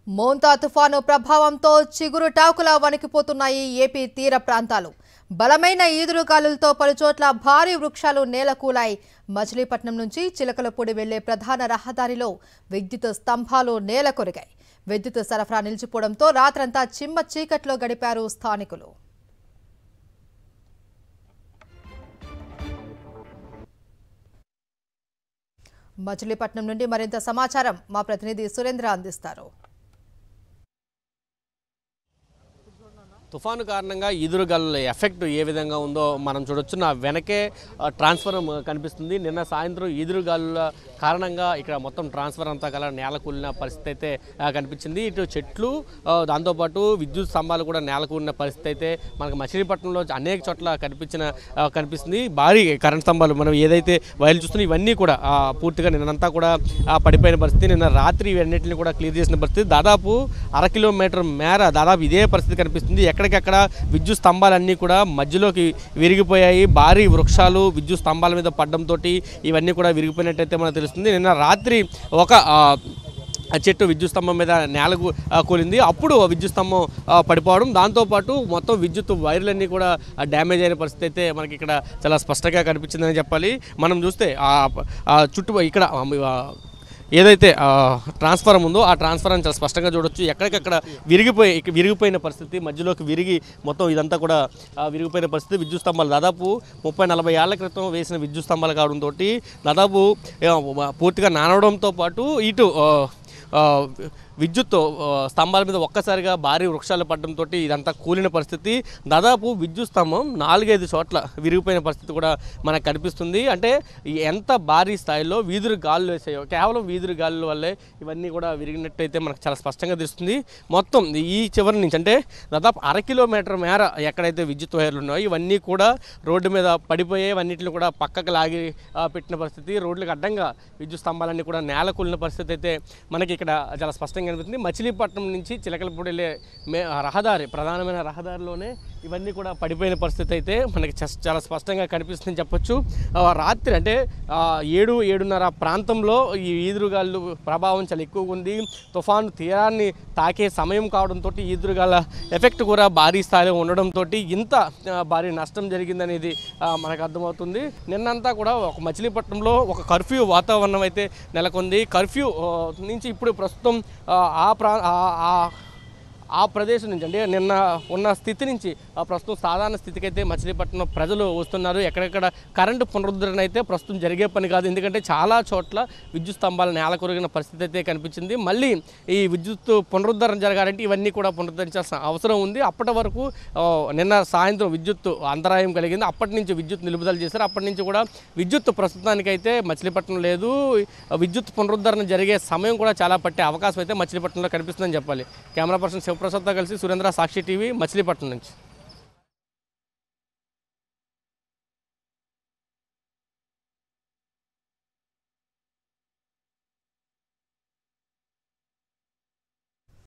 మోంతా తుఫాను ప్రభావంతో చిగురుటాకులా వణికిపోతున్నాయి ఏపీ తీర ప్రాంతాలు. బలమైన ఈదురుగాలులతో పలుచోట్ల భారీ వృక్షాలు నేలకూలాయి. మచిలీపట్నం నుంచి చిలకలపూడి వెళ్లే ప్రధాన రహదారిలో విద్యుత్ స్తంభాలు నేలకొరిగాయి. విద్యుత్ సరఫరా నిలిచిపోవడంతో రాత్రంతా చిమ్మ చీకట్లో గడిపారు స్థానికులు. మచిలీపట్నం నుండి మరింత సమాచారం మా ప్రతినిధి సురేంద్ర అందిస్తారు. తుఫాను కారణంగా ఈదురుగాలుల ఎఫెక్ట్ ఏ విధంగా ఉందో మనం చూడొచ్చు. నా వెనకే ట్రాన్స్ఫార్మర్ కనిపిస్తుంది. నిన్న సాయంత్రం ఈదురుగాలుల కారణంగా ఇక్కడ మొత్తం ట్రాన్స్ఫర్ అంతా కల నేల కూలిన పరిస్థితి అయితే కనిపించింది. ఇటు చెట్లు దాంతోపాటు విద్యుత్ స్తంభాలు కూడా నేల కూలిన పరిస్థితి అయితే మనకు మచిలీపట్నంలో అనేక చోట్ల కనిపిస్తుంది. భారీ కరెంట్ స్తంభాలు మనం ఏదైతే వైర్లు చూస్తున్నాం ఇవన్నీ కూడా పూర్తిగా నిన్నంతా కూడా పడిపోయిన పరిస్థితి. నిన్న రాత్రి ఇవన్నింటిని కూడా క్లియర్ చేసిన పరిస్థితి. దాదాపు 1/2 కిలోమీటర్ మేర దాదాపు ఇదే పరిస్థితి కనిపిస్తుంది. ఎక్కడికక్కడ విద్యుత్ స్తంభాలన్నీ కూడా మధ్యలోకి విరిగిపోయాయి. భారీ వృక్షాలు విద్యుత్ స్తంభాల మీద పడడంతో ఇవన్నీ కూడా విరిగిపోయినట్టయితే మనకు తెలుస్తుంది. నిన్న రాత్రి ఒక చెట్టు విద్యుత్ స్తంభం మీద నేలకు కూలింది. అప్పుడు విద్యుత్ స్తంభం పడిపోవడం, దాంతోపాటు మొత్తం విద్యుత్ వైర్లన్నీ కూడా డ్యామేజ్ అయిన పరిస్థితి అయితే మనకి ఇక్కడ చాలా స్పష్టంగా కనిపించిందని చెప్పాలి. మనం చూస్తే చుట్టూ ఇక్కడ ఏదైతే ట్రాన్స్ఫారం ఉందో ఆ ట్రాన్స్ఫారం చాలా స్పష్టంగా చూడొచ్చు. ఎక్కడికక్కడ విరిగిపోయిన పరిస్థితి, మధ్యలోకి విరిగి మొత్తం ఇదంతా కూడా విరిగిపోయిన పరిస్థితి. విద్యుత్ స్తంభాలు దాదాపు 30-40 ఏళ్ల క్రితం వేసిన విద్యుత్ స్తంభాలు కావడంతో దాదాపు పూర్తిగా నానడంతో పాటు ఇటు విద్యుత్ స్తంభాల మీద ఒక్కసారిగా భారీ వృక్షాలు పడడంతో ఇదంతా కూలిన పరిస్థితి. దాదాపు విద్యుత్ స్తంభం 4-5 చోట్ల విరిగిపోయిన పరిస్థితి కూడా మనకు కనిపిస్తుంది. అంటే ఎంత భారీ స్థాయిలో వీధురు గాలులు వేసాయో, కేవలం వీధురు గాలుల వల్లే ఇవన్నీ కూడా విరిగినట్టయితే మనకు చాలా స్పష్టంగా తెలుస్తుంది. మొత్తం ఈ చివరి నుంచి అంటే దాదాపు 1/2 కిలోమీటర్ మేర ఎక్కడైతే విద్యుత్ వైర్లు ఉన్నాయో ఇవన్నీ కూడా రోడ్డు మీద పడిపోయే అన్నింటిని కూడా పక్కకు లాగి పెట్టిన పరిస్థితి. రోడ్లకు అడ్డంగా విద్యుత్ స్తంభాలన్నీ కూడా నేల కూలిన పరిస్థితి అయితే మనకి ఇక్కడ చాలా స్పష్టంగా కనిపిస్తుంది. మచిలీపట్నం నుంచి చిలకలపూడి వెళ్ళే రహదారి, ప్రధానమైన రహదారిలోనే ఇవన్నీ కూడా పడిపోయిన పరిస్థితి అయితే మనకి చాలా స్పష్టంగా కనిపిస్తుందని చెప్పొచ్చు. రాత్రి అంటే 7-7:30 ప్రాంతంలో ఈ ఈదురుగాలు ప్రభావం చాలా ఎక్కువగా ఉంది. తుఫాను తీరాన్ని తాకే సమయం కావడంతో ఈదురుగాల ఎఫెక్ట్ కూడా భారీ స్థాయిలో ఉండడంతో ఇంత భారీ నష్టం జరిగిందనేది మనకు అర్థమవుతుంది. నిన్నంతా కూడా ఒక మచిలీపట్నంలో ఒక కర్ఫ్యూ వాతావరణం అయితే నెలకొంది. కర్ఫ్యూ నుంచి ఇప్పుడు ప్రస్తుతం ఆ ప్రదేశం నుంచి అంటే నిన్న ఉన్న స్థితి నుంచి ప్రస్తుతం సాధారణ స్థితికి అయితే మచిలీపట్నం ప్రజలు వస్తున్నారు. ఎక్కడెక్కడ కరెంటు పునరుద్ధరణ అయితే ప్రస్తుతం జరిగే పని కాదు. ఎందుకంటే చాలా చోట్ల విద్యుత్ స్తంభాలు నేల కొరిగిన పరిస్థితి అయితే కనిపించింది. మళ్ళీ ఈ విద్యుత్ పునరుద్ధరణ జరగాలంటే ఇవన్నీ కూడా పునరుద్ధరించాల్సిన అవసరం ఉంది. అప్పటి వరకు నిన్న సాయంత్రం విద్యుత్ అంతరాయం కలిగింది. అప్పటి నుంచి విద్యుత్ నిలుపుదల చేశారు. అప్పటి నుంచి కూడా విద్యుత్ ప్రస్తుతానికైతే మచిలీపట్నం లేదు. విద్యుత్ పునరుద్ధరణ జరిగే సమయం కూడా చాలా పట్టే అవకాశం అయితే మచిలీపట్నంలో కనిపిస్తుందని చెప్పాలి. కెమెరా పర్సన్ శివప్రసాద్తో కలిసి సురేంద్ర, సాక్షి టీవీ, మచిలీపట్నం నుంచి.